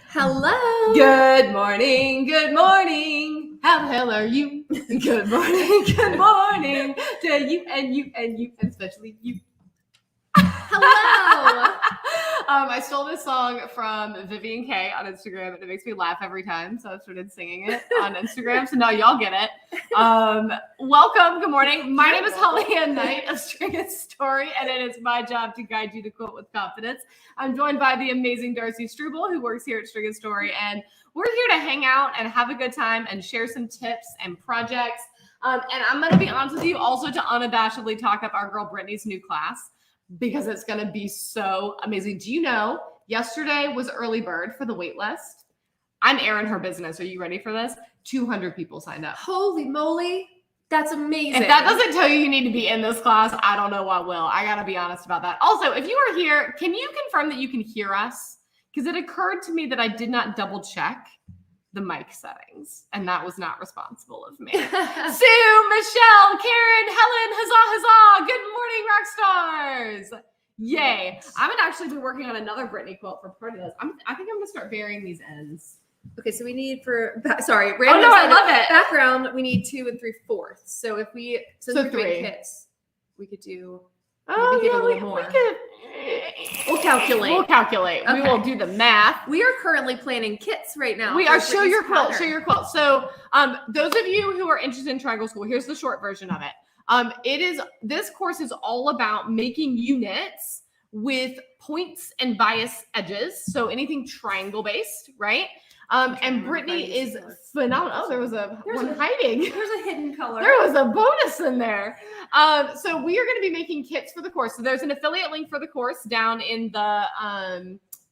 Hello. Good morning. Good morning. How the hell are you? Good morning. Good morning to you and you and you, and especially you. Hello. I stole this song from Vivian K on Instagram, and it makes me laugh every time. So I started singing it on Instagram. So now y'all get it. Welcome. Good morning. My name is Holly Ann Knight of String and Story, and it is my job to guide you to quilt with confidence. I'm joined by the amazing Darcy Struble, who works here at String and Story, and we're here to hang out and have a good time and share some tips and projects. And I'm going to be honest with you, also to unabashedly talk up our girl Brittany's new class, because it's going to be so amazing. Do you know, yesterday was early bird for the wait list. I'm airing her business. Are you ready for this? 200 people signed up. Holy moly. That's amazing. If that doesn't tell you you need to be in this class, I don't know what will. I got to be honest about that. Also, if you are here, can you confirm that you can hear us? Because it occurred to me that I did not double check the mic settings, and that was not responsible of me. Sue, Michelle, Karen, Helen, huzzah, huzzah. Good morning, Rockstars. Yay. I'm going to actually be working on another Brittany quilt for part of this. I think I'm going to start varying these ends. Okay, so we need I love it. Background, we need 2 3/4. So if we, since we're doing 3 kits, we could do, Oh, maybe yeah, get a little more. We'll calculate. We'll calculate. Okay. We will do the math. We are currently planning kits right now. We are. Show your quilt. Show your quilt. So those of you who are interested in triangle school, here's the short version of it. This course is all about making units with points and bias edges. So anything triangle based, right? And Brittany is phenomenal. Oh, there was one hiding. There's a hidden color. There was a bonus in there. So we are going to be making kits for the course. So there's an affiliate link for the course down in the,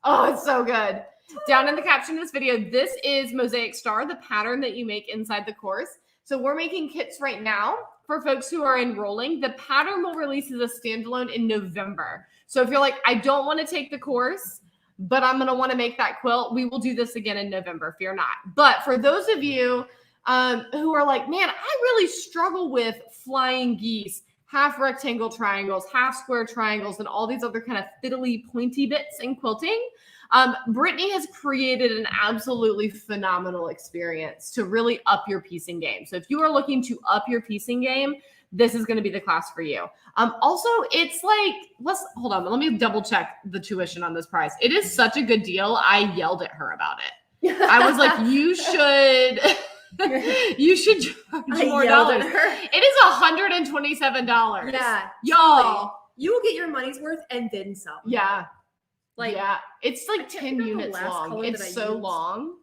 oh, it's so good. Down in the caption of this video, this is Mosaic Star, the pattern that you make inside the course. So we're making kits right now for folks who are enrolling. The pattern will release as a standalone in November. So if you're like, I don't want to take the course, but I'm going to want to make that quilt, we will do this again in November, fear not. But for those of you who are like, man, I really struggle with flying geese, half rectangle triangles, half square triangles, and all these other kind of fiddly pointy bits in quilting, Brittany has created an absolutely phenomenal experience to really up your piecing game. So if you are looking to up your piecing game, this is going to be the class for you. Also, it's like, hold on, let me double check the tuition on this price. It is such a good deal. I yelled at her about it. I was like, you should charge more dollars. It is $127. Yeah. Y'all. You will get your money's worth and then some. Yeah. It's like 10 units long. It's so long.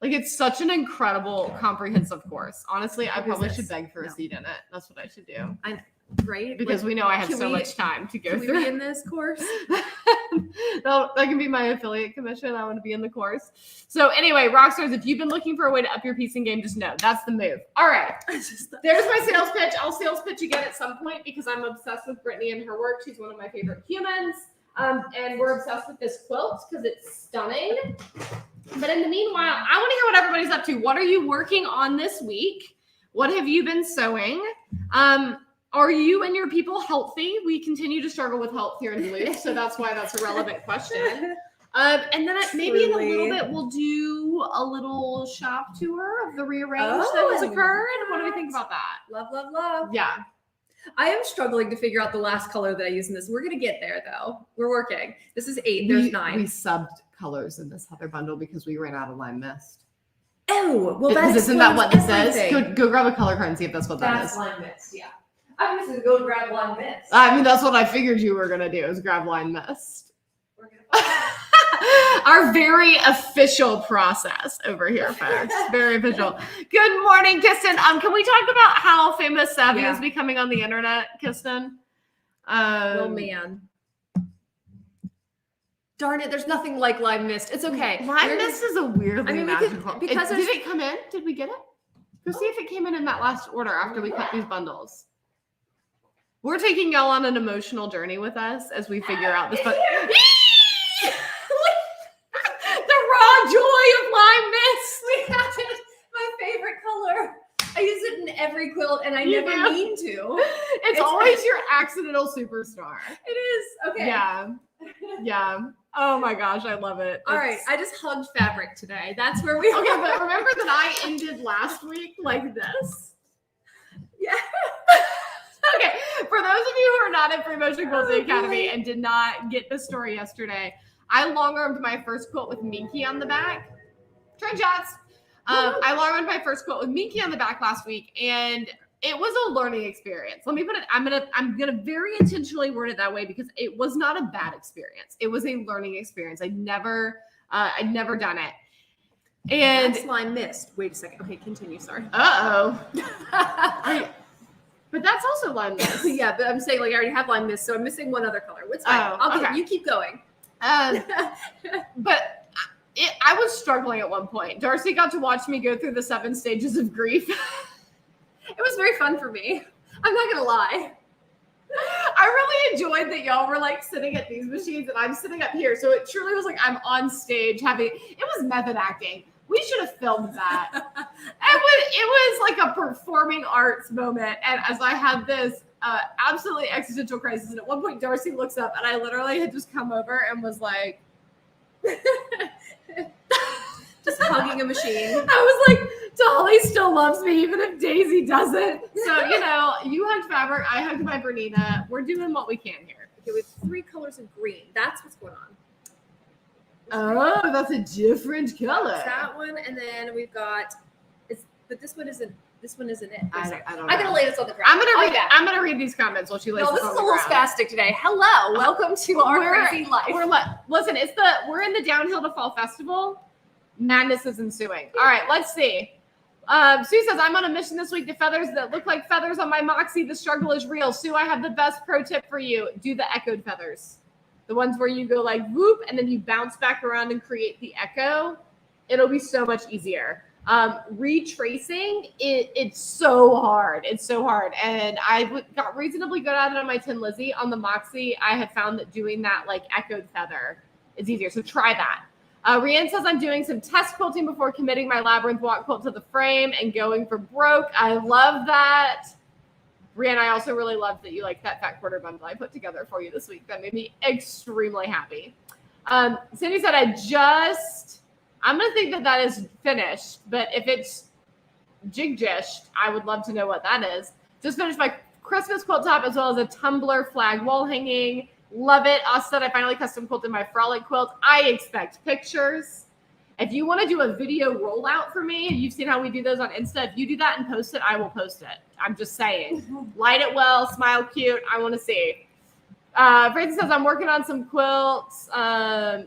Like, it's such an incredible, comprehensive course. Honestly, I probably should beg for a seat in it. That's what I should do. Right? Because we know I have so much time to go through. Can we be in this course? That can be my affiliate commission. I want to be in the course. So anyway, Rockstars, if you've been looking for a way to up your piecing game, just know that's the move. All right. There's my sales pitch. I'll sales pitch again at some point because I'm obsessed with Brittany and her work. She's one of my favorite humans. And we're obsessed with this quilt because it's stunning. But in the meanwhile, I want to hear what everybody's up to. What are you working on this week? What have you been sewing? Are you and your people healthy? We continue to struggle with health here in Duluth, so that's why that's a relevant question. And then maybe in a little bit, we'll do a little shop tour of the rearrange that has occurred. What do we think about that? Love, love, love. Yeah. I am struggling to figure out the last color that I use in this. We're going to get there, though. We're working. This is 8. There's 9. We subbed colors in this Heather bundle because we ran out of lime mist. Oh, well, isn't that what this is? Go grab a color card and see if that's what that is. That's lime mist, yeah. I'm just going to go grab lime mist. I mean, that's what I figured you were going to do, is grab lime mist. We're gonna Our very official process over here, folks. Very official. Good morning, Kristen. Can we talk about how famous Savvy is becoming on the internet, Kristen? Oh, man. Darn it, there's nothing like lime mist. It's okay. Lime mist is a weirdly magical. Did it come in? Did we get it? Go see if it came in that last order after we cut these bundles. We're taking y'all on an emotional journey with us as we figure out this. The raw joy of lime mist. We have it. My favorite color. I use it in every quilt, and I never mean to. It's always your accidental superstar. It is. Okay. Yeah. Oh my gosh, I love it. All right, I just hugged fabric today. That's where we are. Okay, but remember that I ended last week like this? Yeah. Okay, for those of you who are not at Free Motion Quilting Academy and did not get the story yesterday, I long-armed my first quilt with Minky on the back. Try shots. I long-armed my first quilt with Minky on the back last week, and it was a learning experience. Let me put it. I'm gonna very intentionally word it that way because it was not a bad experience. It was a learning experience. I'd never done it. And that's line missed. Wait a second. Okay, continue. Sorry. But that's also line mist. Yeah, but I'm saying like I already have line mist, so I'm missing one other color. What's fine? Okay. You keep going. But I was struggling at one point. Darcy got to watch me go through the 7 stages of grief. It was very fun for me. I'm not gonna lie. I really enjoyed that y'all were like sitting at these machines and I'm sitting up here. So it truly was like I'm on stage it was method acting. We should have filmed that. It was like a performing arts moment. And as I had this absolutely existential crisis, and at one point Darcy looks up and I literally had just come over and was like, just hugging a machine. I was like, Dolly still loves me even if Daisy doesn't. So, you hugged fabric, I hugged my Bernina. We're doing what we can here. Okay, we have 3 colors of green. That's what's going on. Oh, that's a different color. That one, and then we've got. But this one isn't. This one isn't it. I don't know. I'm gonna lay this on the ground. I'm gonna read these comments while she lays. No, this is a little spastic today. Hello, welcome to our crazy life. Listen, we're in the Downhill to Fall Festival. Madness is ensuing. All right, let's see. Sue says, I'm on a mission this week to feathers that look like feathers on my Moxie. The struggle is real. Sue, I have the best pro tip for you. Do the echoed feathers. The ones where you go like whoop and then you bounce back around and create the echo. It'll be so much easier. Retracing, it's so hard. It's so hard. And I got reasonably good at it on my Tin Lizzie. On the Moxie, I have found that doing that like echoed feather is easier. So try that. Rianne says, I'm doing some test quilting before committing my labyrinth walk quilt to the frame and going for broke. I love that. Rianne, I also really loved that you like that fat quarter bundle I put together for you this week. That made me extremely happy. Cindy said, I'm going to think that is finished, but if it's jig-jished, I would love to know what that is. Just finished my Christmas quilt top as well as a tumbler flag wall hanging. Love it. Also said I finally custom quilted my frolic quilt. I expect pictures. If you want to do a video rollout for me, you've seen how we do those on Insta. If you do that and post it, I will post it. I'm just saying. Light it well, smile cute. I want to see. Francis says, I'm working on some quilts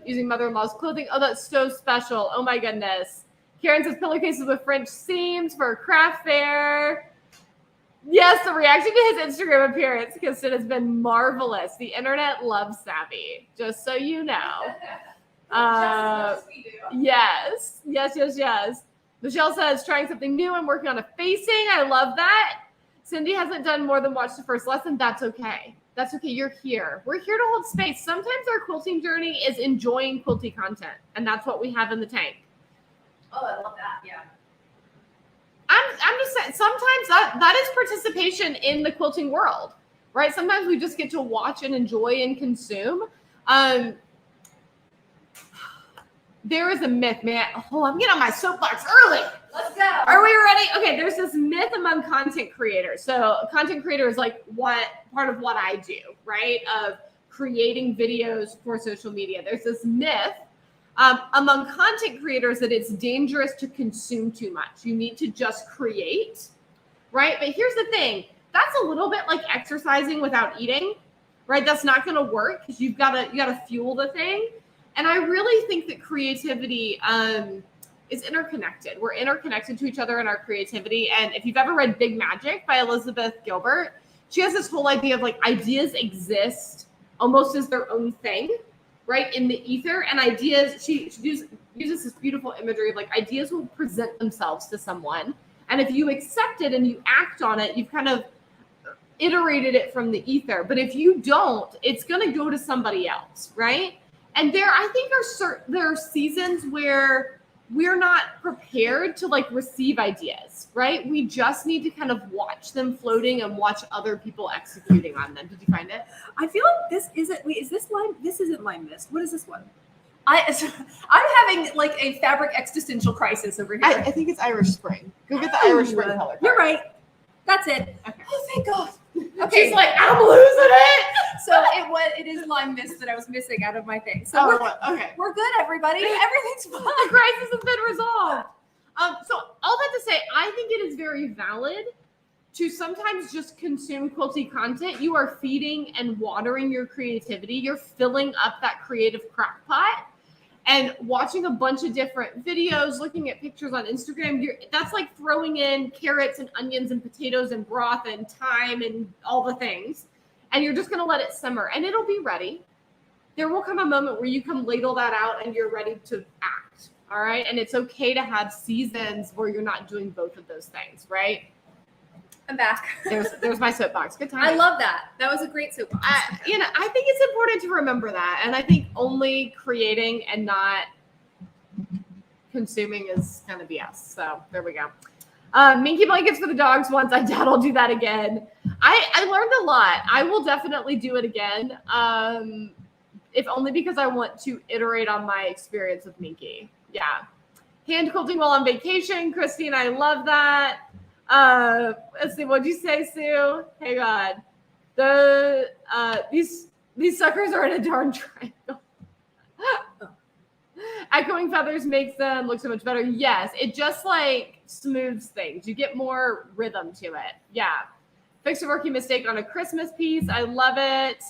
using mother-in-law's clothing. Oh, that's so special. Oh, my goodness. Karen says, pillowcases with French seams for a craft fair. Yes, the reaction to his Instagram appearance, because it has been marvelous. The internet loves Savvy, just so you know. Yes. Michelle says, trying something new. I'm working on a facing. I love that. Cindy hasn't done more than watch the first lesson. That's okay. That's okay. You're here. We're here to hold space. Sometimes our quilting journey is enjoying quilty content, and that's what we have in the tank. Oh, I love that. Yeah. I'm just saying, sometimes that is participation in the quilting world, right? Sometimes we just get to watch and enjoy and consume. There is a myth, man. Oh, I'm getting on my soapbox early. Let's go. Are we ready? Okay, there's this myth among content creators. So a content creator is like part of what I do, right? Of creating videos for social media. There's this myth among content creators that it's dangerous to consume too much. You need to just create, right? But here's the thing. That's a little bit like exercising without eating, right? That's not going to work because you gotta fuel the thing. And I really think that creativity is interconnected. We're interconnected to each other in our creativity. And if you've ever read Big Magic by Elizabeth Gilbert, she has this whole idea of like ideas exist almost as their own thing, right? In the ether. And ideas, she uses this beautiful imagery of like ideas will present themselves to someone. And if you accept it and you act on it, you've kind of iterated it from the ether. But if you don't, it's going to go to somebody else, right? And I think there are seasons where we're not prepared to like receive ideas, right? We just need to kind of watch them floating and watch other people executing on them. Did you find it? I feel like this isn't. Wait, is this lime? This isn't lime mist. What is this one? I'm having like a fabric existential crisis over here. I think it's Irish Spring. Go get the Irish Spring color card. You're right. That's it. Okay. Oh, thank God. Okay. She's like, I'm losing it. So it is lime mist that I was missing out of my thing. So we're good, everybody. Everything's fine. The crisis has been resolved. So all that to say, I think it is very valid to sometimes just consume quilty content. You are feeding and watering your creativity. You're filling up that creative crock pot. And watching a bunch of different videos, looking at pictures on Instagram, that's like throwing in carrots and onions and potatoes and broth and thyme and all the things. And you're just going to let it simmer and it'll be ready. There will come a moment where you can ladle that out and you're ready to act. All right. And it's okay to have seasons where you're not doing both of those things, right? I'm back. There's my soapbox. Good time. I love that. That was a great soapbox. I think it's important to remember that. And I think only creating and not consuming is kind of BS. So there we go. Minky blankets for the dogs once. I doubt I'll do that again. I learned a lot. I will definitely do it again. If only because I want to iterate on my experience with Minky. Yeah. Hand quilting while on vacation. Christine, I love that. Let's see. What'd you say, Sue? Hey God. These suckers are in a darn triangle. Echoing feathers makes them look so much better. Yes, it just like smooths things. You get more rhythm to it. Yeah. Fix a rookie mistake on a Christmas piece. I love it.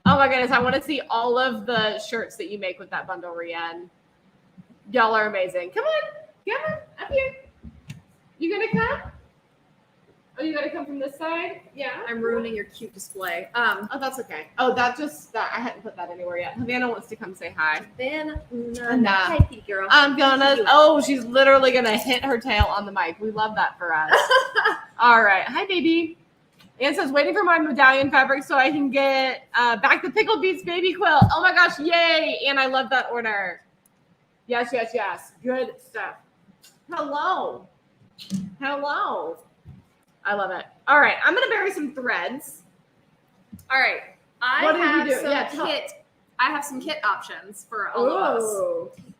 Oh my goodness. I want to see all of the shirts that you make with that bundle, Rianne. Y'all are amazing. Come on, up here. You gonna come? Oh, you gotta come from this side? Yeah. I'm ruining your cute display. Oh, that's okay. Oh, that I hadn't put that anywhere yet. Havana wants to come say hi. Hi, Pete girl. I'm gonna. Oh, she's literally gonna hit her tail on the mic. We love that for us. All right. Hi, baby. Anne says, waiting for my medallion fabric so I can get back the Pickled Beets baby quilt. Oh my gosh, yay! And I love that order. Yes. Good stuff. Hello. I love it. All right, I'm gonna bury some threads. All right, I have some kit options for all of us.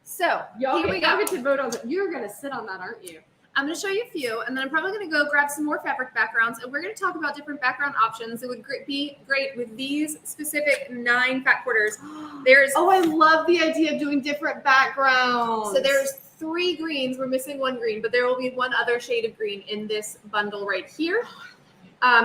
So Y'all here we go. Get to vote on that. You're gonna sit on that, aren't you? I'm going to show you a few, and then I'm probably going to go grab some more fabric backgrounds, and we're going to talk about different background options that would be great with these specific 9 fat quarters. I love the idea of doing different backgrounds. So there's 3 greens. We're missing 1 green, but there will be 1 other shade of green in this bundle right here.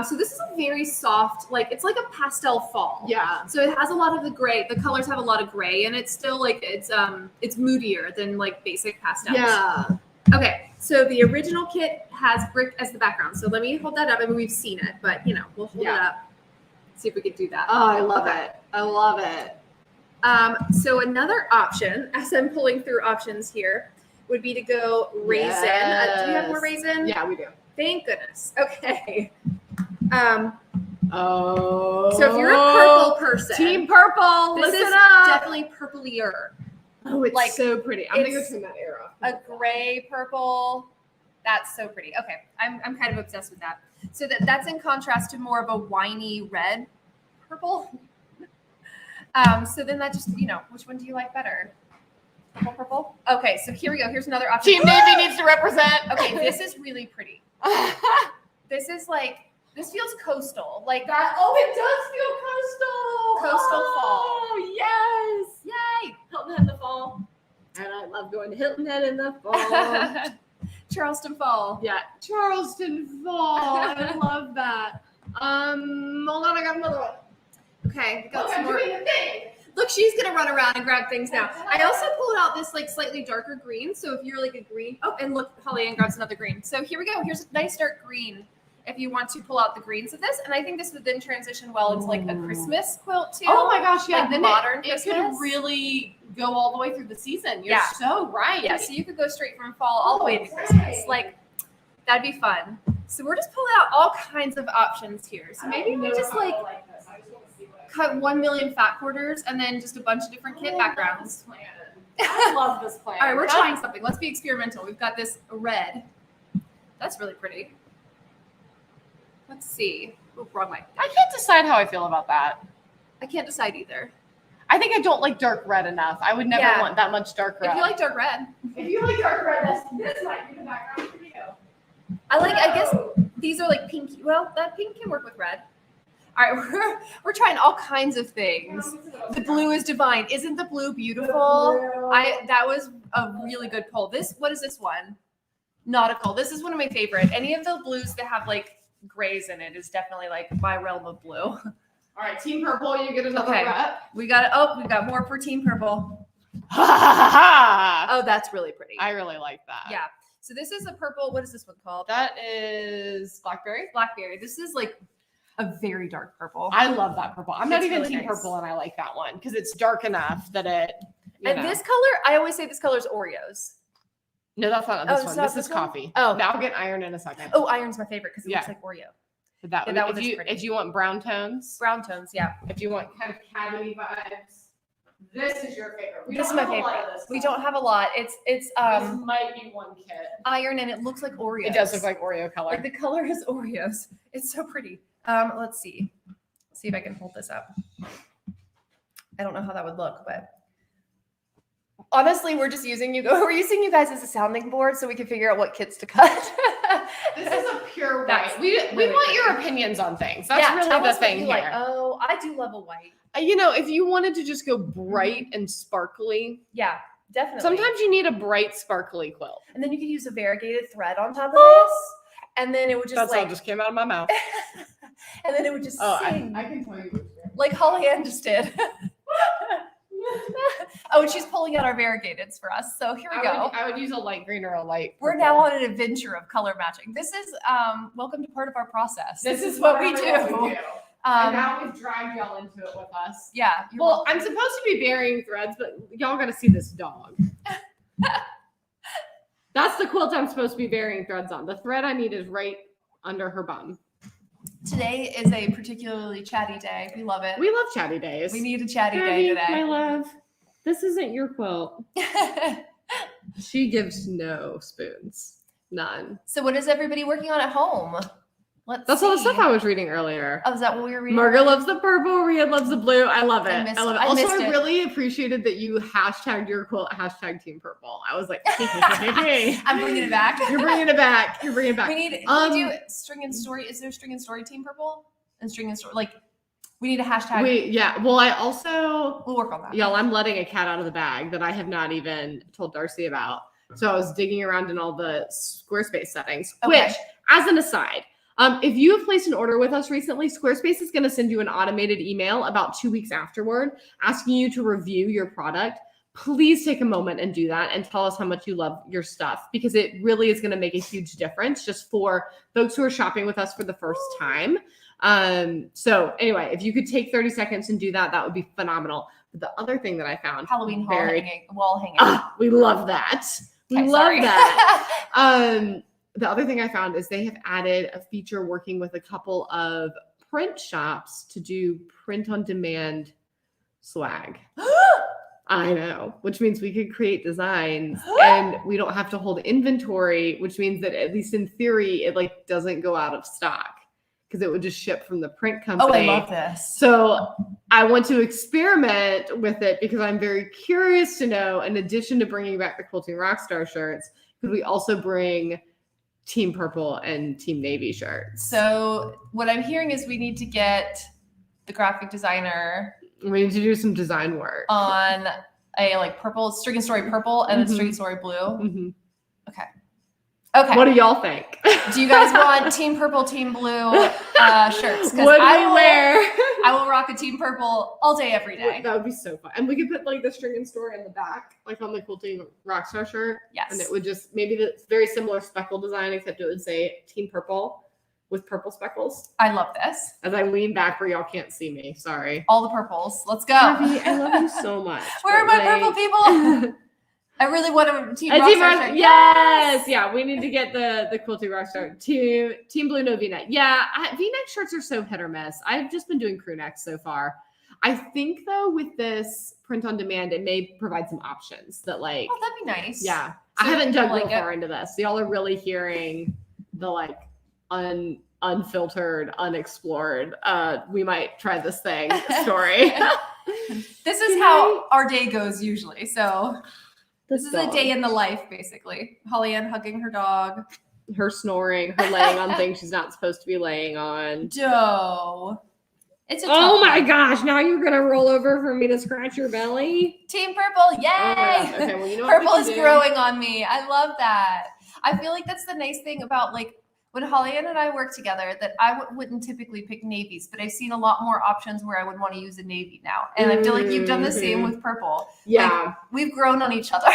So this is a very soft, it's like a pastel fall. Yeah. So it has a lot of the gray. The colors have a lot of gray, and it's still it's moodier than like basic pastels. Yeah. Okay, so the original kit has brick as the background. So let me hold that up. I mean, we've seen it, but we'll hold it up. See if we can do that. Oh, I love it. I love it. So another option, as I'm pulling through options here, would be to go raisin. Yes. Do you have more raisin? Yeah, we do. Thank goodness. Okay. So if you're a purple person, Team Purple, this listen is up. definitely purplier. Oh, it's so pretty. I'm gonna go turn that air off. A gray purple. That's so pretty. Okay, I'm kind of obsessed with that. So that's in contrast to more of a winey red purple. So then that just which one do you like better? Purple. Okay, so here we go. Here's another option. Team Navy needs to represent. Okay, this is really pretty. This feels coastal, like that. Oh, it does feel coastal. Coastal fall. Oh, yes. Yay! Hilton Head in the fall. And I love going to Hilton Head in the fall. Charleston Fall. Yeah, Charleston Fall. I love that. Hold on, I got another one. Okay, we got some more. Doing the thing. Look, she's gonna run around and grab things now. I also pulled out this slightly darker green. So if you're like a green, and look, Holly Ann grabs another green. So here we go. Here's a nice dark green. If you want to pull out the greens of this, and I think this would then transition well into like a Christmas quilt too. Oh my gosh, yeah, like then modern it could really go all the way through the season. You're so right. Yeah, so you could go straight from fall all the way to Christmas. Like that'd be fun. So we're just pulling out all kinds of options here. So maybe we just cut 1 million fat quarters and then just a bunch of different kit backgrounds. I love this plan. All right, we're trying something. Let's be experimental. We've got this red. That's really pretty. Let's see. Oh, wrong way. I can't decide how I feel about that. I can't decide either. I think I don't like dark red enough. I would never Yeah. want that much dark red. If you like dark red, If you like dark red, this might be the background for you. I guess these are like pinky. Well, that pink can work with red. All right, we're trying all kinds of things. The blue is divine. Isn't the blue beautiful? That was a really good pull. What is this one? Nautical. This is one of my favorite. Any of the blues that have like grays in it is definitely like my realm of blue. All right, Team Purple, you get another Okay. rep. We got more for Team Purple. Oh, that's really pretty. I really like that. Yeah. So this is a purple. What is this one called? That is Blackberry. Blackberry. This is like a very dark purple. I love that purple. I'm not It's even really Team nice. Purple, and I like that one because it's dark enough that it. And this color, I always say this color is Oreos. No, that's not Oh, this it's one. not This this is one? coffee. Oh. Now I'll get iron in a second. Oh, iron's my favorite because it Yeah. looks like Oreo. That, Yeah, that one if is you pretty. if you want brown tones, Brown tones, yeah. if you want kind of cabiny vibes, this is your favorite. We This don't is my have a lot favorite. of this We stuff. don't have a lot. It's This might be one kit. iron and it looks like Oreos. It does look like Oreo color. Like the color is Oreos. It's so pretty. Let's see. See if I can hold this up. I don't know how that would look, but honestly, we're using you guys as a sounding board so we can figure out what kits to cut. This is a pure That's white. We really want your pretty. opinions on things. That's Yeah, really tell the us what thing you here. like. Oh, I do love a white. You know, if you wanted to just go bright and sparkly, Yeah, definitely. sometimes you need a bright, sparkly quilt. And then you could use a variegated thread on top of this. And then it would just That's all like just came out of my mouth. and then it would just sing I can tell you. like Holly Ann just did. Oh, and she's pulling out our variegateds for us. So here we go. I would use a light green or a light. We're purple. now on an adventure of color matching. This is welcome to part of our process. This is what we part do. of what we do. And Um, now we've dragged y'all into it with us. yeah. you're Well, welcome. I'm supposed to be burying threads, but y'all got to see this dog. That's the quilt I'm supposed to be burying threads on. The thread I need is right under her bum. Today is a particularly chatty day. We love it. We love chatty days. We need a chatty day My today. love, this isn't your quilt. She gives no spoons. None. So what is everybody working on at home? That's all the stuff I was reading earlier. Oh, is that what we were reading? Margaret loves the purple. Rhea loves the blue. I love it. I missed love it. it. I Also, missed I it. really appreciated that you hashtagged your quilt #Team Purple. I was like, I'm bringing it back. You're bringing it back. You're bringing it back. We need can we do string and story. Is there string and story Team Purple? And string and story. Like we need a hashtag. Yeah. Well, I also, We'll work on that. y'all, I'm letting a cat out of the bag that I have not even told Darcy about. So I was digging around in all the Squarespace settings, Okay. which, as an aside, if you have placed an order with us recently, Squarespace is going to send you an automated email about 2 weeks afterward asking you to review your product. Please take a moment and do that and tell us how much you love your stuff, because it really is going to make a huge difference just for folks who are shopping with us for the first time. So anyway, if you could take 30 seconds and do that, that would be phenomenal. But the other thing that I found, Halloween wall hanging. we love that. We Okay, love sorry. that. The other thing I found is they have added a feature working with a couple of print shops to do print on demand swag. I know, which means we could create designs and we don't have to hold inventory, which means that at least in theory, it like doesn't go out of stock because it would just ship from the print company. Oh, I love this. So I want to experiment with it because I'm very curious to know, in addition to bringing back the Quilting Rockstar shirts, could we also bring Team Purple and Team Navy shirts? So what I'm hearing is we need to get the graphic designer We need to do some design work. on a like purple string and story purple and then string and story blue. Mhm. Okay. What do y'all think? Do you guys want Team Purple, Team Blue shirts? What do we wear? I will rock a Team Purple all day, every day. That would be so fun. And we could put like the string and story in the back, like on the Quilting Rockstar shirt. Yes. And it would just maybe the very similar speckle design, except it would say Team Purple with purple speckles. I love this. As I lean back where y'all can't see me. Sorry. All the purples. Let's go. Harvey, I love you so much. Where are but, my purple people? I really want a Team A Rockstar Team Rock- shirt. yes, yeah, we need to get the Quilting Rockstar. Team Blue, no V-neck. Yeah, V-neck shirts are so hit or miss. I've just been doing crew necks so far. I think though with this print on demand, it may provide some options that like, Oh, that'd be nice. yeah. So I haven't dug like real far into this. Y'all are really hearing the like unfiltered, unexplored. We might try this thing story. This is how our day goes usually. So this is a day in the life, basically. Holly Ann hugging her dog. Her snoring, her laying on things she's not supposed to be laying on. Joe. It's a oh my one. gosh, now you're gonna roll over for me to scratch your belly? Team Purple, yay! Oh okay, well, you know Purple what is growing on me. I love that. I feel like that's the nice thing about like when Holly Ann and I work together, that I wouldn't typically pick navies, but I've seen a lot more options where I would want to use a navy now. And I feel like you've done the same with purple. Yeah. Like, we've grown on each other.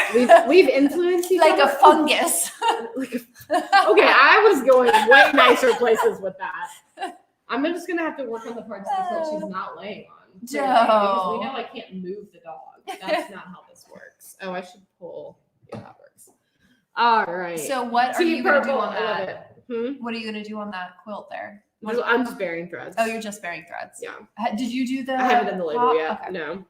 We've influenced each like other. a fungus. Okay, I was going way nicer places with that. I'm just gonna have to work on the parts of the quilt she's not laying on. Joe. Because we know I can't move the dog. That's not how this works. Oh, I should pull. Yeah, that works. All right. So what are you going to do on that? What are you going to do on that quilt there? I'm just bearing threads. Oh, you're just bearing threads. Yeah. Did you do the? I haven't done the label yet. Okay. No.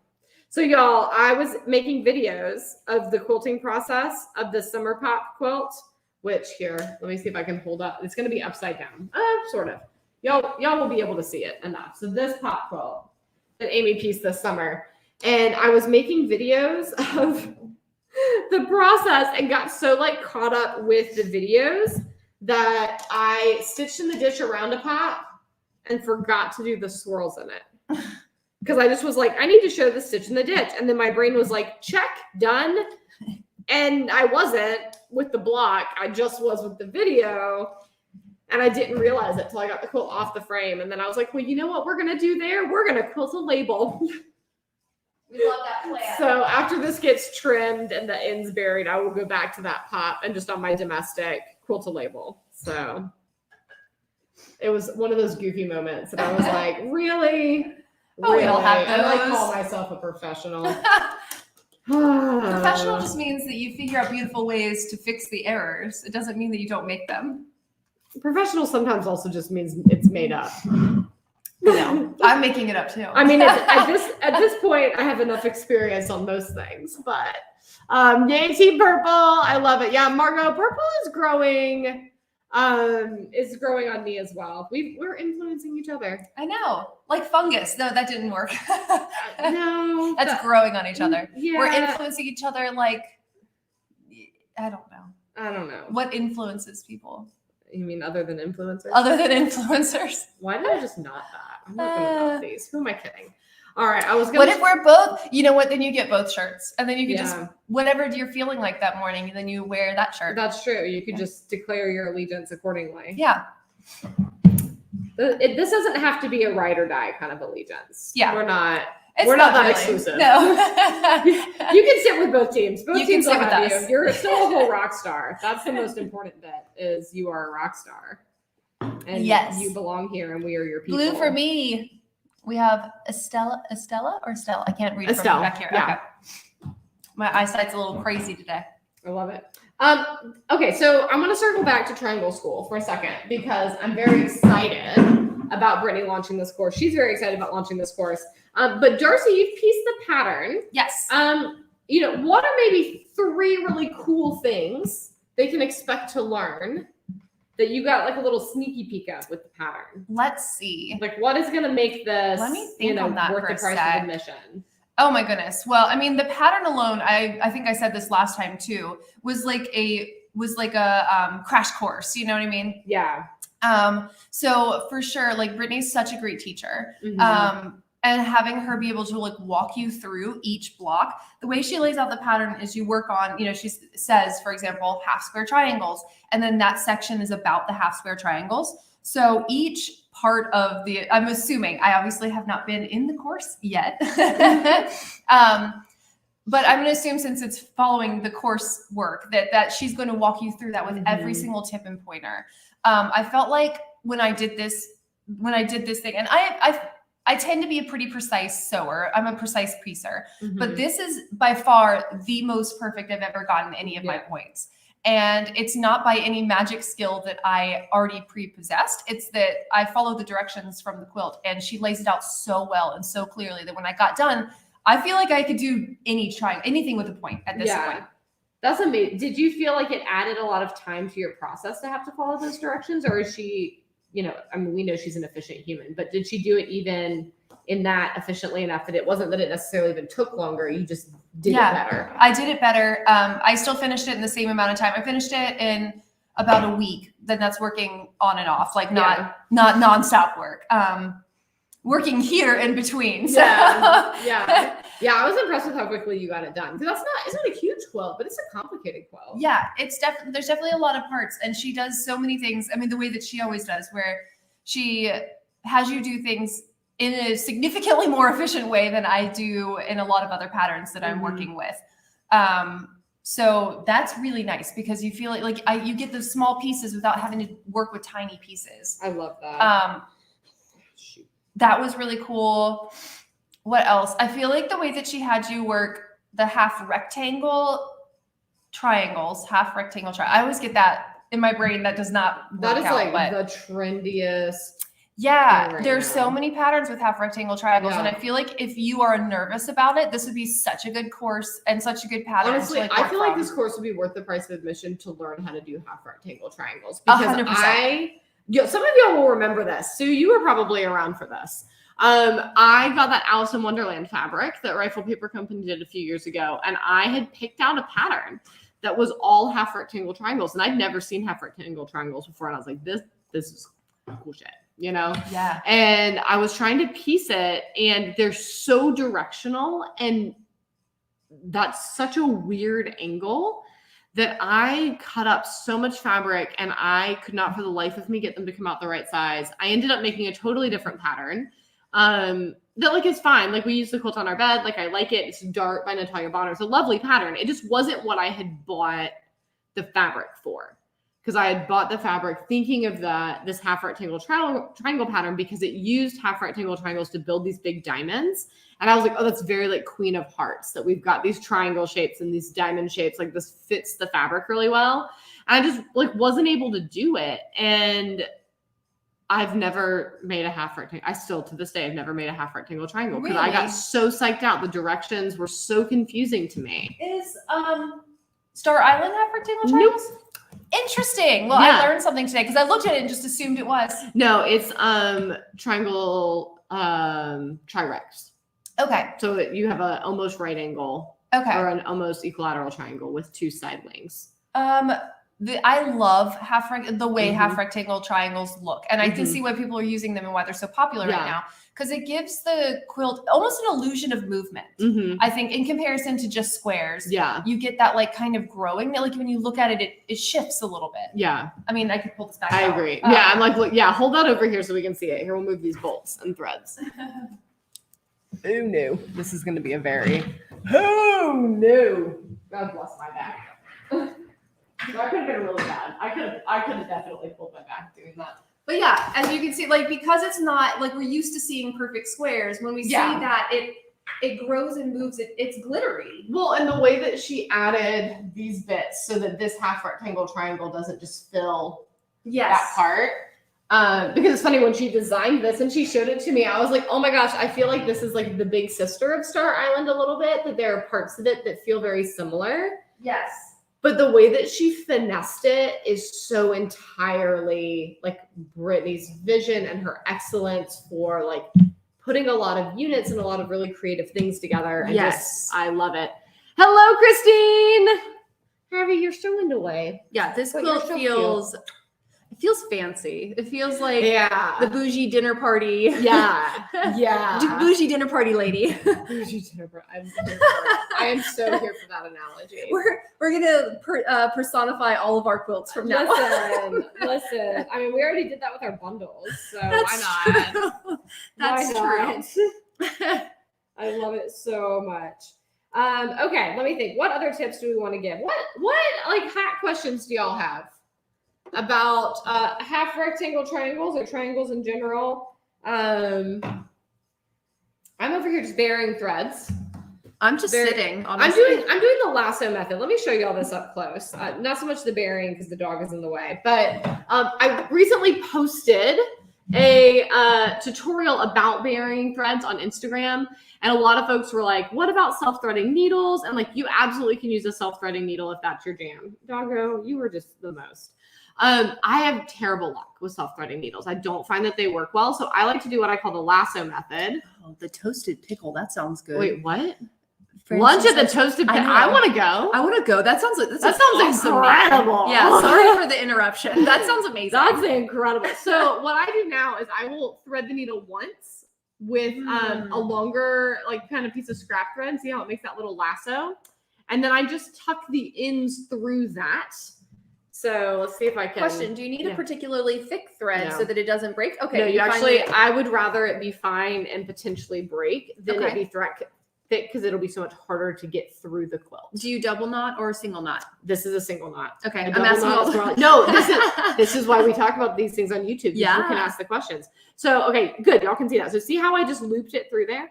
So y'all, I was making videos of the quilting process of the summer pop quilt, which here, let me see if I can hold up. It's going to be upside down, sort of. Y'all will be able to see it enough. So this pop quilt that Amy pieced this summer, and I was making videos of the process and got so like caught up with the videos that I stitched in the ditch around a pop and forgot to do the swirls in it. Because I just was like, I need to show the stitch in the ditch. And then my brain was like, check, done. And I wasn't with the block. I just was with the video. And I didn't realize it till I got the quilt off the frame. And then I was like, well, you know what we're going to do there? We're going to quilt a label. We love that plan. So after this gets trimmed and the ends buried, I will go back to that pop and just on my domestic quilt a label. So it was one of those goofy moments that I was like, really? Oh, we all have And I those. call myself a professional. Professional just means that you figure out beautiful ways to fix the errors. It doesn't mean that you don't make them. Professional sometimes also just means it's made up. No, I'm making it up too. I mean, at this point, I have enough experience on most things. But yay, Team Purple! I love it. Yeah, Margot, purple is growing. Is growing on me as well. We're influencing each other. I know, like fungus. No, that didn't work. No, that's growing on each other. Yeah. We're influencing each other. Like, I don't know. What influences people? You mean other than influencers? Other than influencers. Why did I just not that? I'm not going to not these. Who am I kidding? All right, I was going to. What if we're both? You know what? Then you get both shirts, and then you can just whatever you're feeling like that morning, and then you wear that shirt. That's true. You could just declare your allegiance accordingly. Yeah. This doesn't have to be a ride or die kind of allegiance. Yeah. We're not that really exclusive. No. You can sit with both teams. Both teams can sit will with have us. you. You're still a whole rock star. That's the most important bit is you are a rock star. And you belong here and we are your people. Blue for me. We have Estella. I can't read Estelle, from back here. yeah. Okay. My eyesight's a little crazy today. I love it. Okay, so I'm going to circle back to Triangle School for a second because I'm very excited about Brittany launching this course. She's very excited about launching this course. But Darcy, you've pieced the pattern. Yes. What are maybe 3 really cool things they can expect to learn that you got like a little sneaky peek of with the pattern? Let's see. Like what is going to make this, Let me think on that worth for the price a of admission? Oh my goodness. Well, I mean, the pattern alone, I think I said this last time too, was like a crash course. You know what I mean? Yeah. So for sure, like Brittany's such a great teacher. Mm-hmm. And having her be able to like walk you through each block, the way she lays out the pattern is you work on, she says, for example, half square triangles. And then that section is about the half square triangles. So each part of I'm assuming, I obviously have not been in the course yet. But I'm going to assume since it's following the course work that she's going to walk you through that with every single tip and pointer. I felt like when I did this thing, and I tend to be a pretty precise sewer. I'm a precise piecer, but this is by far the most perfect I've ever gotten any of my points. And it's not by any magic skill that I already pre-possessed. It's that I follow the directions from the quilt and she lays it out so well and so clearly that when I got done, I feel like I could do anything with a point at this point. That's amazing. Did you feel like it added a lot of time to your process to have to follow those directions? Or is she, we know she's an efficient human, but did she do it even in that efficiently enough that it wasn't that it necessarily even took longer. You just did it better. I did it better. I still finished it in the same amount of time. I finished it in about a week. Then that's working on and off, like not nonstop work. Working here in between. So. Yeah. I was impressed with how quickly you got it done. Because it's not a huge quilt, but it's a complicated quilt. Yeah, there's definitely a lot of parts, and she does so many things. I mean, the way that she always does, where she has you do things in a significantly more efficient way than I do in a lot of other patterns that I'm working with. So that's really nice because you feel like you get those small pieces without having to work with tiny pieces. I love that. That was really cool. What else? I feel like the way that she had you work the half rectangle triangles, I always get that in my brain. That does not work That is out, like the trendiest. Yeah, there's so many patterns with half rectangle triangles, and I feel like if you are nervous about it, this would be such a good course and such a good pattern. Honestly, I feel like this course would be worth the price of admission to learn how to do half rectangle triangles. Because 100%. Some of y'all will remember this. Sue, you were probably around for this. I got that Alice in Wonderland fabric that Rifle Paper Company did a few years ago, and I had picked out a pattern that was all half rectangle triangles, and I'd never seen half rectangle triangles before, and I was like, this is cool shit. Yeah. And I was trying to piece it, and they're so directional, and that's such a weird angle that I cut up so much fabric, and I could not for the life of me get them to come out the right size. I ended up making a totally different pattern that is fine. We use the quilt on our bed. I like it. It's Dart by Natalia Bonner. It's a lovely pattern. It just wasn't what I had bought the fabric for. Because I had bought the fabric thinking of this half rectangle triangle pattern because it used half rectangle triangles to build these big diamonds. And I was like, oh, that's very Queen of Hearts, that we've got these triangle shapes and these diamond shapes. This fits the fabric really well. And I just wasn't able to do it. And I've never made a half rectangle. I still, to this day, I've never made a half rectangle triangle because I got so psyched out. The directions were so confusing to me. Is Star Island half rectangle triangles? Nope. Interesting. Well, I learned something today because I looked at it and just assumed it was. No, it's triangle trirex. Okay. So you have an almost right angle. Okay. Or an almost equilateral triangle with two side wings. I love the way half rectangle triangles look, and I can see why people are using them and why they're so popular right now. Because it gives the quilt almost an illusion of movement. I think in comparison to just squares, you get that kind of growing. When you look at it, it shifts a little bit. Yeah. I mean, I could pull this back. I agree. I'm look, hold that over here so we can see it. Here, we'll move these bolts and threads. Oh no, this is going to be a very. Oh no! God bless my back. That could have been really bad. I could have definitely pulled my back doing that. But yeah, as you can see, because it's not we're used to seeing perfect squares, when we see that it grows and moves, it's glittery. Well, and the way that she added these bits so that this half rectangle triangle doesn't just fill that part. Because it's funny, when she designed this and she showed it to me, I was like, oh my gosh, I feel like this is the big sister of Star Island a little bit, that there are parts of it that feel very similar. Yes. But the way that she finessed it is so entirely Brittany's vision and her excellence for putting a lot of units and a lot of really creative things together. And I love it. Hello, Christine. Harvey, you're so in the way. Yeah, this quilt feels fancy. It feels like the bougie dinner party. Bougie dinner party lady. Bougie dinner party. I am so here for that analogy. We're gonna personify all of our quilts from now on. Listen. I mean, we already did that with our bundles, so why not? True. That's true. I love it so much. Okay, let me think. What other tips do we want to give? What hack questions do y'all have about half rectangle triangles or triangles in general? I'm over here just burying threads. I'm just sitting. Honestly. I'm doing the lasso method. Let me show you all this up close. Not so much the burying because the dog is in the way, but I recently posted a tutorial about burying threads on Instagram, and a lot of folks were like, what about self-threading needles? And you absolutely can use a self-threading needle if that's your jam. Doggo, you were just the most. I have terrible luck with self-threading needles. I don't find that they work well. So I like to do what I call the lasso method, Oh, the toasted pickle. That sounds good. Wait, what? Francis Lunch at the says- toasted pickle. know. I want to go. I want to go. That sounds awesome, incredible. Yeah, sorry for the interruption. That sounds amazing. That's incredible. So what I do now is I will thread the needle once with a longer, like kind of piece of scrap thread. See how it makes that little lasso? And then I just tuck the ends through that. So let's see if I can. Question: do you need a particularly thick thread No. so that it doesn't break? Okay. No, you actually. finally- I would rather it be fine and potentially break than it be thick because it'll be so much harder to get through the quilt. Do you double knot or single knot? This is a single knot. Okay, A I'm double asking knot all is the- more- No, this is why we talk about these things on YouTube. Yeah. You can ask the questions. So, okay, good. Y'all can see that. So see how I just looped it through there?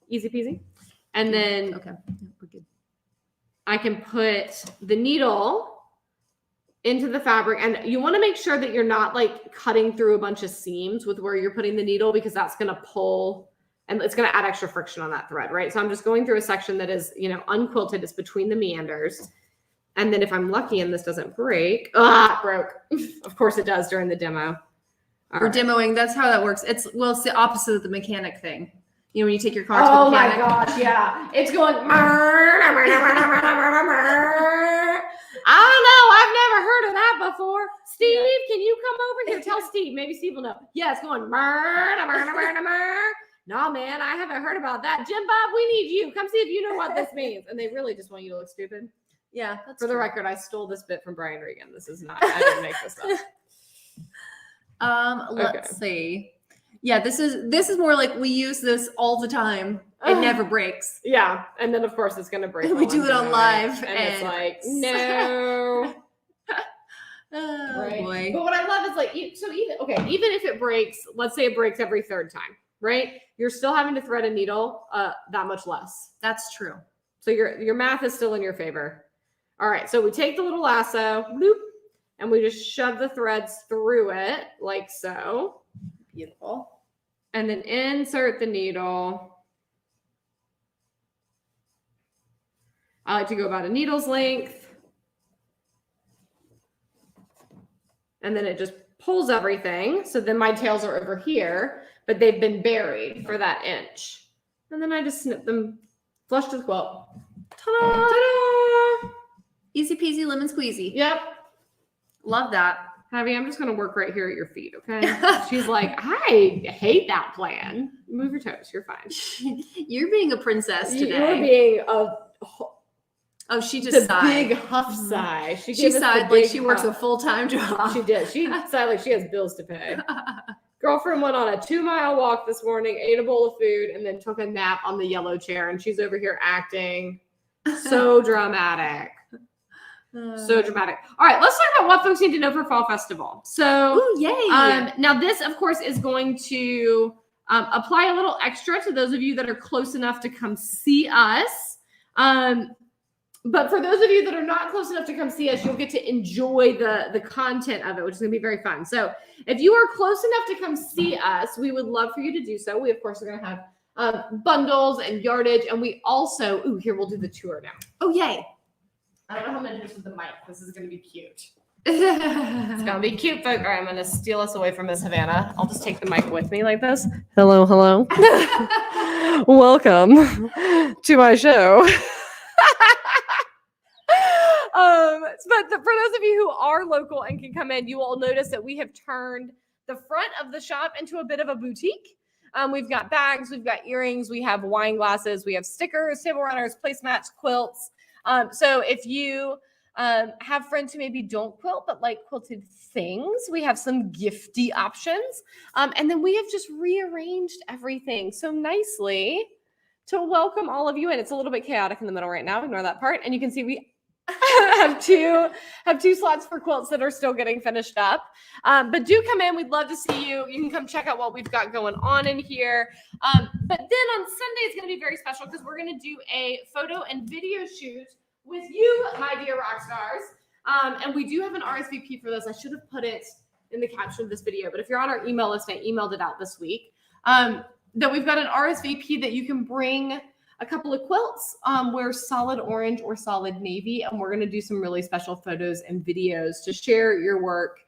Easy peasy. And then Okay, we're good. I can put the needle into the fabric, and you want to make sure that you're not like cutting through a bunch of seams with where you're putting the needle, because that's going to pull and it's going to add extra friction on that thread, right? So I'm just going through a section that is, unquilted. It's between the meanders. And then if I'm lucky and this doesn't break, it broke. Of course it does during the demo. All We're right. demoing. That's how that works. It's the opposite of the mechanic thing. You know, when you take your car to Oh the my mechanic. gosh, yeah. It's going. I don't know. I've never heard of that before. Steve, can you come over here? Tell Steve. Maybe Steve will know. Yeah, it's going. No, man, I haven't heard about that. Jim Bob, we need you. Come see if you know what this means. And they really just want you to look stupid. Yeah, that's For the true. record, I stole this bit from Brian Regan. This is not. I didn't make this up. Let's see. Yeah, this is more like we use this all the time. It never breaks. Yeah, and then of course it's gonna break. We do it on live, and it's and- like no. Oh Right. boy. But what I love is like, so even if it breaks, let's say it breaks every third time, right? You're still having to thread a needle that much less. That's true. So your math is still in your favor. All right, so we take the little lasso, bloop, and we just shove the threads through it like so. Beautiful. And then insert the needle. I like to go about a needle's length. And then it just pulls everything. So then my tails are over here, but they've been buried for that inch. And then I just snip them flush to the quilt. Ta-da! Ta-da! Easy peasy lemon squeezy. Yep. Love that. Javi, I'm just going to work right here at your feet, okay? She's like, I hate that plan. Move your toes. You're fine. You're being a princess today. You're being Oh, she just the sighed. big huff sigh. She gave us the sighed like big she works a huff. full-time job. She did. She sighed like she has bills to pay. Girlfriend went on a 2-mile walk this morning, ate a bowl of food, and then took a nap on the yellow chair. And she's over here acting so dramatic. So dramatic. All right, let's talk about what folks need to know for Fall Festival. So, Ooh, yay. now this, of course, is going to apply a little extra to those of you that are close enough to come see us. But for those of you that are not close enough to come see us, you'll get to enjoy the content of it, which is going to be very fun. So if you are close enough to come see us, we would love for you to do so. We, of course, are going to have bundles and yardage. And we also, here, we'll do the tour now. Oh, yay. I don't know how I'm going to do this with the mic. This is going to be cute. It's going to be cute, folks. All right, I'm going to steal us away from Miss Havana. I'll just take the mic with me like this. Hello, hello. Welcome to my show. But for those of you who are local and can come in, you will notice that we have turned the front of the shop into a bit of a boutique. We've got bags, we've got earrings, we have wine glasses, we have stickers, table runners, placemats, quilts. So if you have friends who maybe don't quilt but like quilted things, we have some gifty options. And then we have just rearranged everything so nicely to welcome all of you in. It's a little bit chaotic in the middle right now. Ignore that part. And you can see we have two slots for quilts that are still getting finished up. But do come in. We'd love to see you. You can come check out what we've got going on in here. But then on Sunday is going to be very special because we're going to do a photo and video shoot with you, my dear Rockstars. And we do have an RSVP for this. I should have put it in the caption of this video, but if you're on our email list, I emailed it out this week, that we've got an RSVP that you can bring a couple of quilts. We're solid orange or solid navy, and we're going to do some really special photos and videos to share your work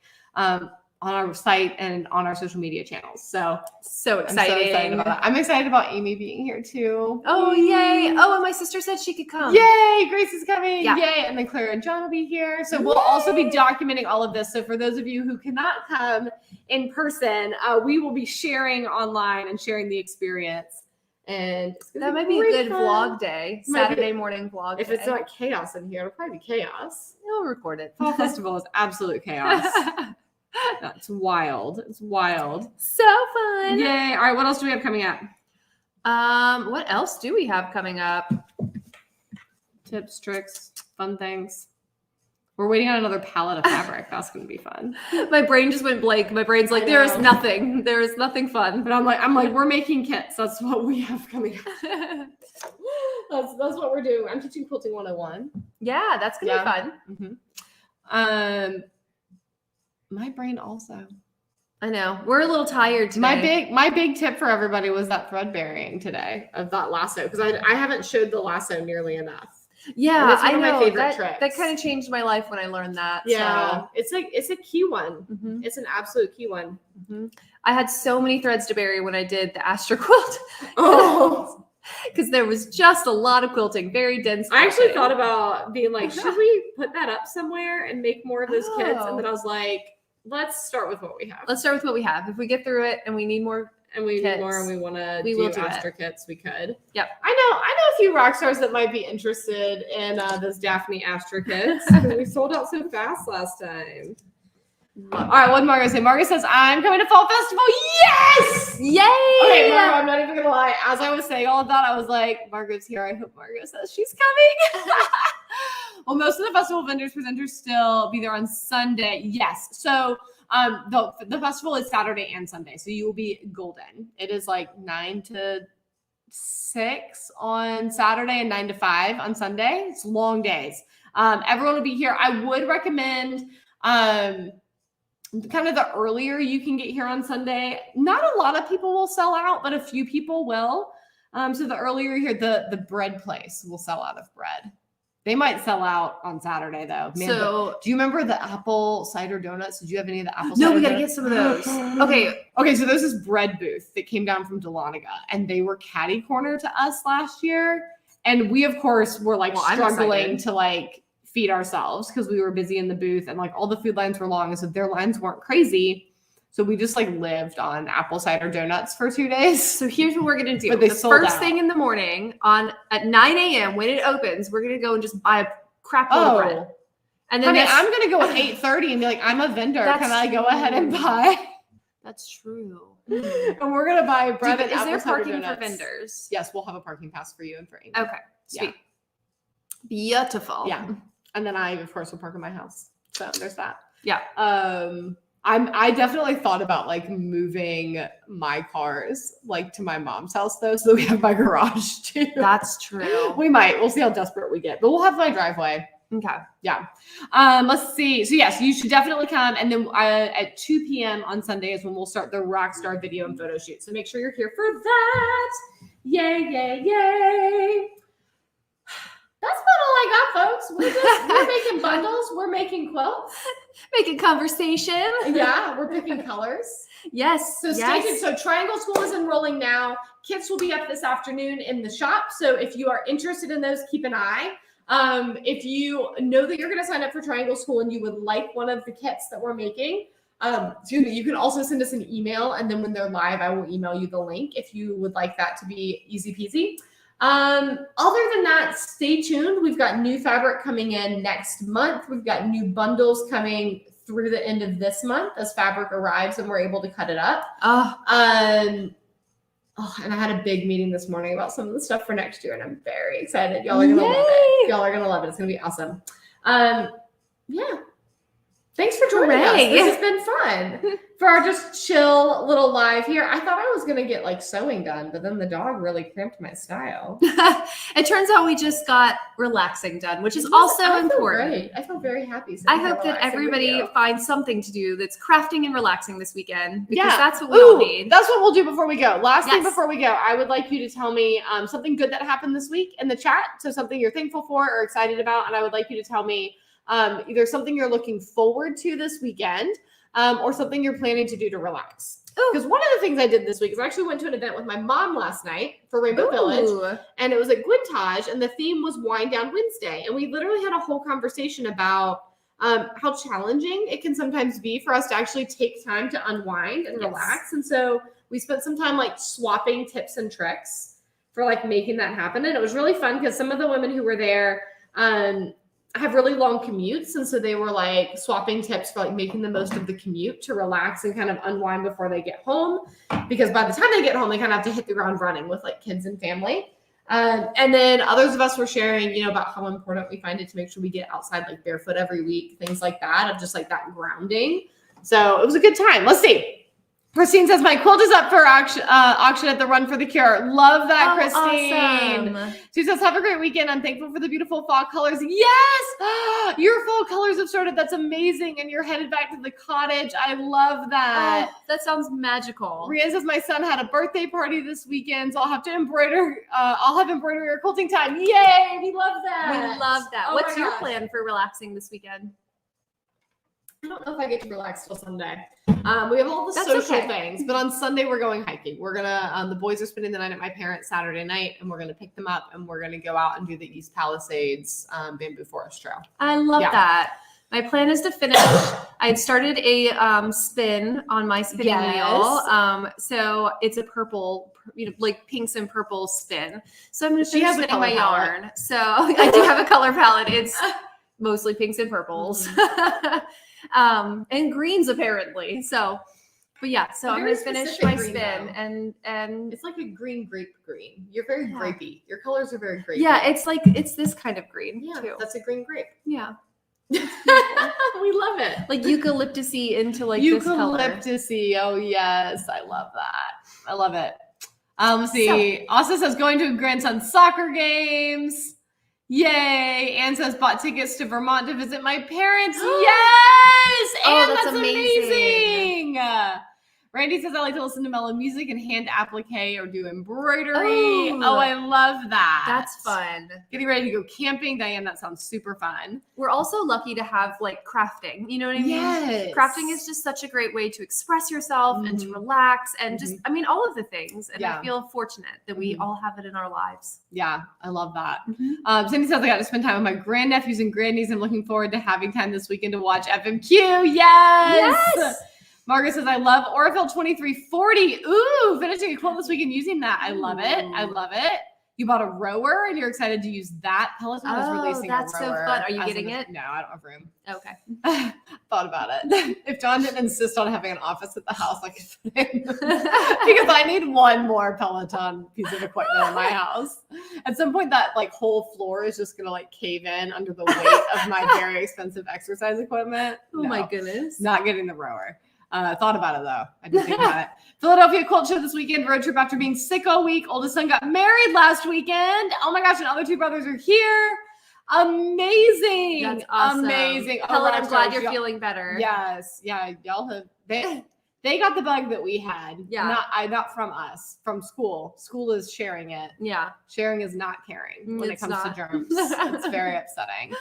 on our site and on our social media channels. So So I'm so excited about that. I'm excited about Amy being here too. Oh, yay. Oh, and my sister said she could come. Yay, Grace is coming. Yeah. Yay. And then Claire and John will be here. So we'll also be documenting all of this. So for those of you who cannot come in person, we will be sharing online and sharing the experience. And that might be a good vlog day, Saturday morning vlog if day. it's not chaos in here, it'll probably be chaos. We'll record it. Fall Festival is absolute chaos. That's wild. It's wild. So fun. Yay. All right. What else do we have coming up? What else do we have coming up? Tips, tricks, fun things. We're waiting on another palette of fabric. That's going to be fun. My brain just went blank. My brain's like, there is nothing. There is nothing fun. But I'm like, we're making kits. That's what we have coming up. That's what we're doing. I'm teaching Quilting 101. Yeah, that's going to be fun. Mm-hmm. My brain also. I know. We're a little tired today. My big tip for everybody was that thread burying today of that lasso, because I haven't showed the lasso nearly enough. Yeah, I know. My favorite tricks. That kind of changed my life when I learned that. Yeah, so. it's a key one. Mm-hmm. It's an absolute key one. Mm-hmm. I had so many threads to bury when I did the Astra quilt. Oh, because there was just a lot of quilting, very dense quilting. I actually thought about being like, should we put that up somewhere and make more of those kits? And then I was like, let's start with what we have. Let's start with what we have. If we get through it and we need more and we need more and we want to do Astra kits, we could. Yep. I know a few rock stars that might be interested in those Daphne Astra kits. We sold out so fast last time. All right, what did Margo say? Margo says, I'm coming to Fall Festival. Yes! Yay! Okay, Margo, I'm not even going to lie. As I was saying all of that, I was like, Margo's here. I hope Margo says she's coming. Well, most of the festival vendors, presenters still be there on Sunday. Yes. So the festival is Saturday and Sunday. So you will be golden. It is like 9 to 6 on Saturday and 9 to 5 on Sunday. It's long days. Everyone will be here. I would recommend kind of the earlier you can get here on Sunday. Not a lot of people will sell out, but a few people will. So the earlier you're here, the bread place will sell out of bread. They might sell out on Saturday though. Man, so do you remember the apple cider donuts? Did you have any of the apple cider donuts? No, we got to donuts? get some of those. Okay. So there's this bread booth that came down from Dahlonega, and they were catty corner to us last year. And we, of course, were like struggling to like feed ourselves because we were busy in the booth and like all the food lines were long. And so their lines weren't crazy. So we just like lived on apple cider donuts for 2 days. So here's what we're going to do. But they sold first out. Thing in the morning at 9 a.m. when it opens, we're going to go and just buy a crap load of bread. And then I'm going to go at 8:30 and be like, I'm a vendor. Can I go ahead and buy? That's true. And we're going to buy bread and is there apple cider parking donuts. for vendors? Yes, we'll have a parking pass for you and for Amy. Okay, sweet. Yeah. Beautiful. Yeah. And then I, of course, will park in my house. So there's that. Yeah. I definitely thought about like moving my cars like to my mom's house though, so that we have my garage too. That's true. We might. We'll see how desperate we get, but we'll have my driveway. Okay. Yeah. Let's see. So yes, you should definitely come. And then at 2 p.m. on Sunday is when we'll start the Rockstar video and photo shoot. So make sure you're here for that. Yay, yay, yay. That's about all I got, folks. We're making bundles. We're making quilts. Making conversation. Yeah, we're picking colors. Yes. So stay tuned. So Triangle School is enrolling now. Kits will be up this afternoon in the shop. So if you are interested in those, keep an eye. If you know that you're going to sign up for Triangle School and you would like one of the kits that we're making, you can also send us an email. And then when they're live, I will email you the link if you would like that to be easy peasy. Other than that, stay tuned. We've got new fabric coming in next month. We've got new bundles coming through the end of this month as fabric arrives and we're able to cut it up. And I had a big meeting this morning about some of the stuff for next year and I'm very excited. Y'all are going to love it. Y'all are going to love it. It's going to be awesome. Yeah. Thanks for joining us. This has been fun for our just chill little live here. I thought I was going to get like sewing done, but then the dog really cramped my style. It turns out we just got relaxing done, which is also important. Great. I feel very happy. I hope that everybody finds something to do that's crafting and relaxing this weekend because that's what we all need. That's what we'll do before we go. Last thing before we go, I would like you to tell me something good that happened this week in the chat. So something you're thankful for or excited about. And I would like you to tell me either something you're looking forward to this weekend, or something you're planning to do to relax. Because one of the things I did this week is I actually went to an event with my mom last night for Rainbow Village, and it was at Quintage, and the theme was Wind Down Wednesday. And we literally had a whole conversation about how challenging it can sometimes be for us to actually take time to unwind and relax. And so we spent some time like swapping tips and tricks for like making that happen. And it was really fun because some of the women who were there have really long commutes. And so they were like swapping tips for like making the most of the commute to relax and kind of unwind before they get home. Because by the time they get home, they kind of have to hit the ground running with like kids and family. And then others of us were sharing, you know, about how important we find it to make sure we get outside like barefoot every week, things like that, of just like that grounding. So it was a good time. Let's see. Christine says, my quilt is up for auction at the Run for the Cure. Love that, Christine. Awesome. She says, have a great weekend. I'm thankful for the beautiful fall colors. Yes! Your fall colors have started. That's amazing. And you're headed back to the cottage. I love that. Oh, that sounds magical. Rian says, my son had a birthday party this weekend, so I'll have to embroider. I'll have embroidery or quilting time. Yay! We love that. We love that. Oh, what's your plan for relaxing this weekend? I don't know if I get to relax till Sunday. We have all the social things, but on Sunday we're going hiking. We're gonna the boys are spending the night at my parents' Saturday night, and we're gonna pick them up and we're gonna go out and do the East Palisades Bamboo Forest Trail. I love that. My plan is to finish. I had started a spin on my spinning wheel. So it's a purple, you know, like pinks and purple spin. So I'm gonna finish spinning my yarn. So I do have a color palette. It's mostly pinks and purples. And greens apparently. So, but yeah, so I'm gonna finish my spin and it's like a green grape green. You're very grapey. Your colors are very grapey. Yeah, it's this kind of green too. That's a green grape. Yeah. We love it. Like eucalyptus-y into like this color. Eucalyptus-y. Oh yes, I love that. I love it. Let's see. Asa says going to grandson's soccer games. Yay! Anne says bought tickets to Vermont to visit my parents. Yes! Anne, that's amazing. Randy says I like to listen to mellow music and hand applique or do embroidery. Oh, I love that. That's fun. Getting ready to go camping. Diane, that sounds super fun. We're also lucky to have like crafting. You know what I mean? Yes. Crafting is just such a great way to express yourself and to relax and just, I mean, all of the things. And I feel fortunate that we all have it in our lives. Yeah, I love that. Cindy says I got to spend time with my grandnephews and grannies. I'm looking forward to having time this weekend to watch FMQ. Yes! Margaret says, I love Orifel 2340. Ooh, finishing a quilt this week and using that. I love it. I love it. You bought a rower and you're excited to use that. Peloton is releasing a rower. That's so fun. Are you getting it? No, I don't have room. Okay. Thought about it. If John didn't insist on having an office at the house, like because I need one more Peloton piece of equipment in my house. At some point, that like whole floor is just gonna like cave in under the weight of my very expensive exercise equipment. Oh my goodness. Not getting the rower. Thought about it though. I didn't think about it. Philadelphia Quilt Show this weekend. Road trip after being sick all week. Oldest son got married last weekend. Oh my gosh, and other two brothers are here. Amazing. That's awesome. Amazing. Helen, I'm glad you're feeling better. Yes. Yeah. Y'all have they got the bug that we had. Yeah. Not from us. From school. School is sharing it. Yeah. Sharing is not caring when it comes to germs. It's very upsetting.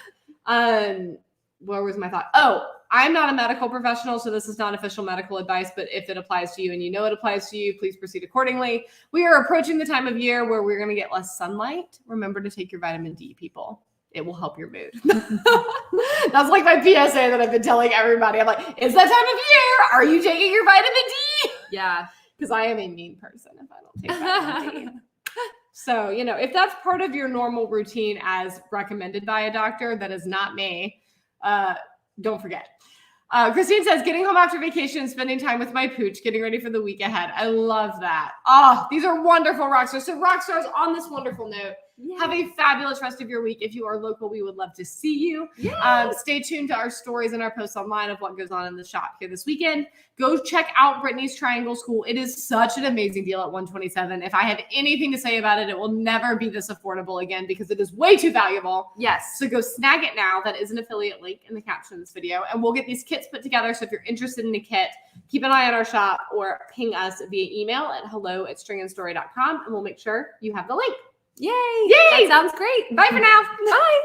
Where was my thought? Oh, I'm not a medical professional, so this is not official medical advice, but if it applies to you and you know it applies to you, please proceed accordingly. We are approaching the time of year where we're going to get less sunlight. Remember to take your vitamin D, people. It will help your mood. That's like my PSA that I've been telling everybody. I'm like, it's that time of year. Are you taking your vitamin D? Yeah. Because I am a mean person if I don't take vitamin D. So, you know, if that's part of your normal routine as recommended by a doctor, that is not me. Don't forget. Christine says, getting home after vacation, spending time with my pooch, getting ready for the week ahead. I love that. Oh, these are wonderful Rockstars. So Rockstars, on this wonderful note, have a fabulous rest of your week. If you are local, we would love to see you. Stay tuned to our stories and our posts online of what goes on in the shop here this weekend. Go check out Brittany's Triangle School. It is such an amazing deal at $127. If I have anything to say about it, it will never be this affordable again because it is way too valuable. Yes. So go snag it now. That is an affiliate link in the caption of this video. And we'll get these kits put together. So if you're interested in a kit, keep an eye on our shop or ping us via email at hello@stringandstory.com and we'll make sure you have the link. Yay! That sounds great. Bye for now. Bye.